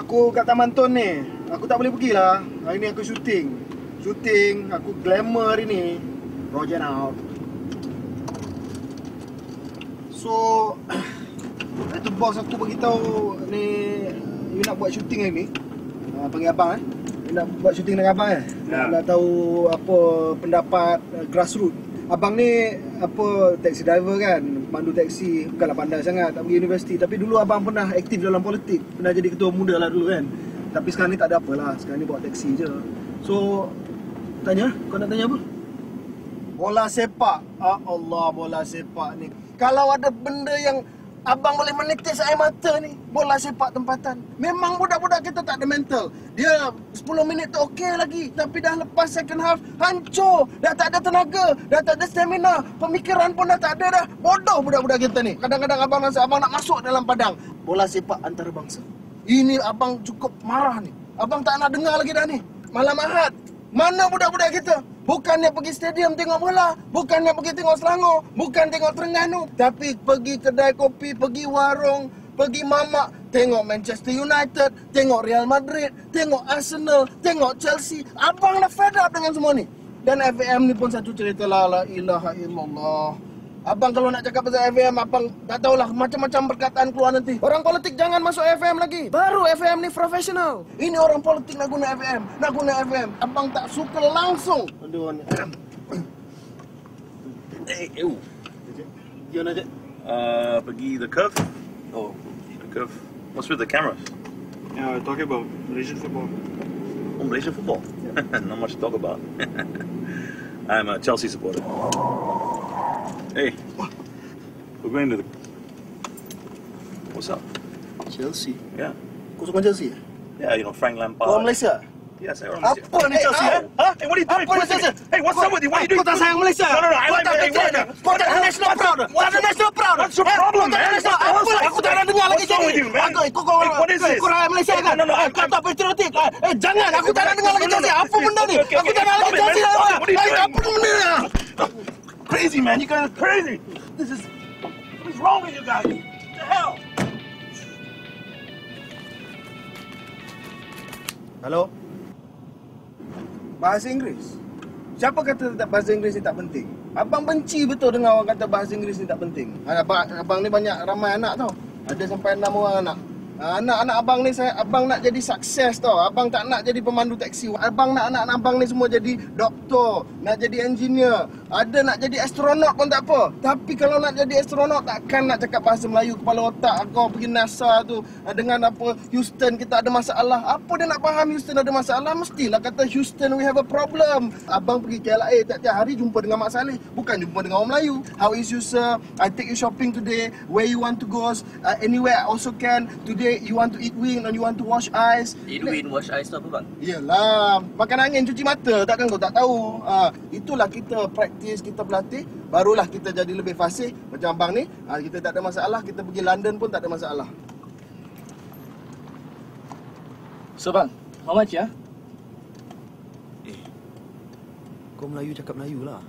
Aku kat Taman Tun ni. Aku tak boleh pergilah. Hari ni aku syuting. Aku glamour hari ni. Roger out. So, itu bos aku beritahu ni, you nak buat syuting hari ni. Panggil abang You nak buat syuting dengan abang Nak tahu apa pendapat grassroots. Abang ni apa taxi driver kan, pandu taxi, bukanlah pandai sangat, tak pergi universiti. Tapi dulu abang pernah aktif dalam politik, pernah jadi ketua muda lah dulu kan. Tapi sekarang ni tak ada apa lah, sekarang ni bawa taxi je. So, tanya, kau nak tanya apa? Bola sepak. Allah, bola sepak ni. Kalau ada benda yang abang boleh menitis air mata ni, bola sepak tempatan. Memang budak-budak kita tak ada mental. Dia 10 minit tu okey lagi, tapi dah lepas second half hancur. Dah tak ada tenaga, dah tak ada stamina, pemikiran pun dah tak ada dah. Bodoh budak-budak kita ni. Kadang-kadang abang rasa abang nak masuk dalam padang bola sepak antarabangsa. Ini abang cukup marah ni. Abang tak nak dengar lagi dah ni. Malam Ahad, mana budak-budak kita? Bukannya pergi stadium tengok bola, bukannya pergi tengok Selangor, bukan tengok Terengganu, tapi pergi kedai kopi, pergi warung, pergi mamak, tengok Manchester United, tengok Real Madrid, tengok Arsenal, tengok Chelsea. Abang dah fed up dengan semua ni. Dan FAM ni pun satu cerita lah, la ilaha illallah. Abang kalau nak cakap pasal FAM, abang tak tahulah, macam-macam perkataan keluar nanti. Orang politik jangan masuk FAM lagi. Baru FAM ni profesional. Ini orang politik nak guna FAM, nak guna FAM. Abang tak suka langsung. Aduh. Dia nak pergi the curve. Oh, The curve. What's with the cameras? yeah, talking about Malaysian football. Oh, Malaysian football. Not much to talk about. I'm a Chelsea supporter. Hey, we're going to the... What's up? Chelsea. Yeah. Kau suka Chelsea? Yeah, you know, Frank Lampard. Kau Malaysia? Yes, I'm Malaysia. Apa ni Chelsea? Huh? Hey, what are you doing? Apa ni Chelsea? Hey, what's up with you? What are you doing? Kau tak sayang Malaysia? No, I like Malaysia. Kau tak ada national proud? Tak ada national proud? What's your problem, man? Aku tak nak dengar lagi What's wrong with you, man? What is this? Kau rakyat Malaysia kan? No, Kau tak patriotik. Jangan, aku tak nak dengar lagi Chelsea. Apa benda ni? Aku tak nak lagi Chelsea. Apa benda ni? Crazy, man. You guys are crazy. What's wrong with you guys? What the hell? Halo? Bahasa Inggeris? Siapa kata bahasa Inggeris ni tak penting? Abang benci betul dengar orang kata bahasa Inggeris ni tak penting. Abang ni ramai anak tau. Ada sampai 6 orang anak. Anak-anak abang ni, abang nak jadi sukses tau. Abang tak nak jadi pemandu taksi. Abang nak anak-anak abang ni semua jadi doktor, nak jadi engineer. Ada nak jadi astronot pun tak apa. Tapi kalau nak jadi astronot, takkan nak cakap bahasa Melayu. Kepala otak kau pergi NASA tu dengan apa, Houston kita ada masalah. Apa dia nak faham Houston ada masalah? Mestilah kata Houston we have a problem. Abang pergi KLA tiap-tiap hari jumpa dengan Mak Saleh, bukan jumpa dengan orang Melayu. How is you sir? I take you shopping today. Where you want to go? Anywhere also can. Today you want to eat wing and you want to wash eyes. Eat wing, wash eyes tu apa bang? Yelah, makan angin, cuci mata. Takkan kau tak tahu. Itulah kita praktis, kita berlatih. Barulah kita jadi lebih fasih. Macam abang ni, kita tak ada masalah. Kita pergi London pun tak ada masalah. So bang, how much ya? Kau Melayu cakap Melayu lah.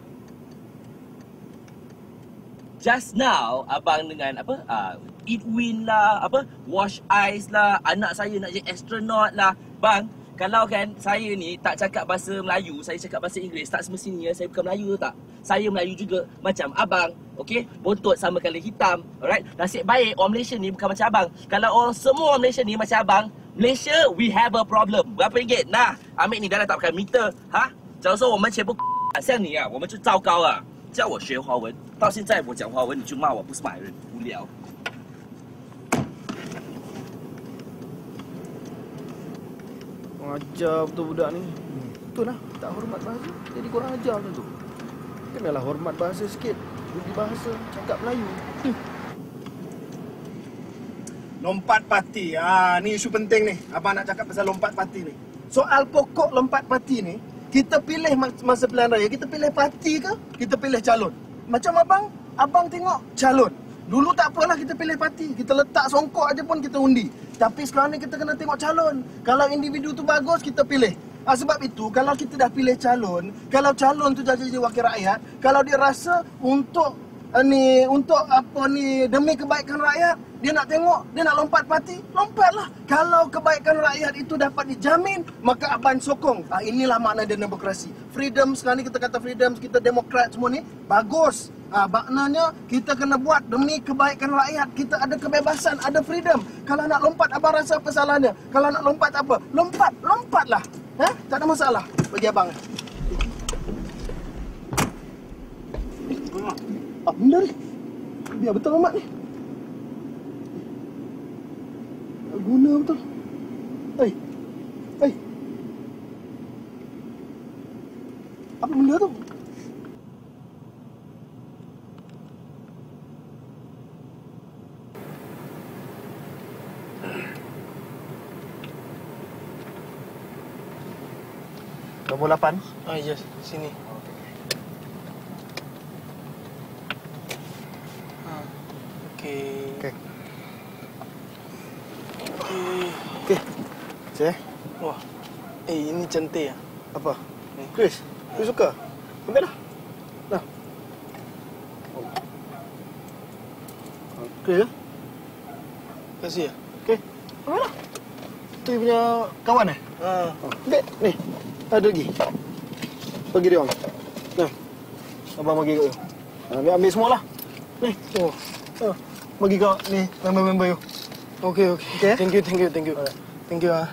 Just now abang dengan apa? Eat win lah, apa? Wash eyes lah, anak saya nak jadi astronaut lah. Bang, kalau kan saya ni tak cakap bahasa Melayu, saya cakap bahasa Inggeris, tak semestinya saya bukan Melayu tak? Saya Melayu juga macam abang, okey? Bontot sama kala hitam, alright? Nasib baik orang Malaysia ni bukan macam abang. Kalau orang semua orang Malaysia ni macam abang, Malaysia we have a problem. Berapa ringgit? Nah, ambil ni dah tak pakai meter, ha? 假如说我们全部像你啊，我们就糟糕了。叫我学华文，到现在我讲华文你就骂我不是马来人，无聊。 Ajar betul budak ni. Betul lah, tak hormat bahasa. Jadi korang ajar macam tu. Kenalah hormat bahasa sikit. Budi bahasa, cakap Melayu. Lompat parti. Ni isu penting ni. Abang nak cakap pasal lompat parti ni. Soal pokok lompat parti ni, kita pilih masa pilihan raya, kita pilih parti ke? Kita pilih calon. Macam abang tengok calon. Dulu tak apalah kita pilih parti. Kita letak songkok aja pun kita undi. Tapi sekarang ni kita kena tengok calon. Kalau individu tu bagus, kita pilih. Sebab itu, kalau kita dah pilih calon, kalau calon tu jadi wakil rakyat, kalau dia rasa untuk ni untuk apa ni, demi kebaikan rakyat, dia nak tengok, dia nak lompat parti, lompatlah. Kalau kebaikan rakyat itu dapat dijamin, maka abang sokong. Inilah makna dia demokrasi. Freedom, sekarang ni kita kata freedom, kita demokrat semua ni, bagus. Maknanya kita kena buat demi kebaikan rakyat. Kita ada kebebasan, ada freedom. Kalau nak lompat, abang rasa apa salahnya? Kalau nak lompat apa? Lompatlah. Tak ada masalah bagi abang. Benda ni. Biar betul amat ni. Tak guna betul. Hei. Apa benda tu? Nombor 8. Yes, sini. Okey. Cik. Wah. Ini cantik ah. Apa? Chris suka? Ambil dah. Dah. Okey ya? Kasih ya. Okey. Ambil dah. Tu punya kawan Ambil. Ni. Ada lagi. Bagi dia orang. Nah. Abang bagi kat you. Ambil semualah. Ni. Bagi kau ni member-member you. Okey. Okey. Thank you. Thank you ah.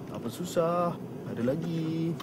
Apa susah? Ada lagi.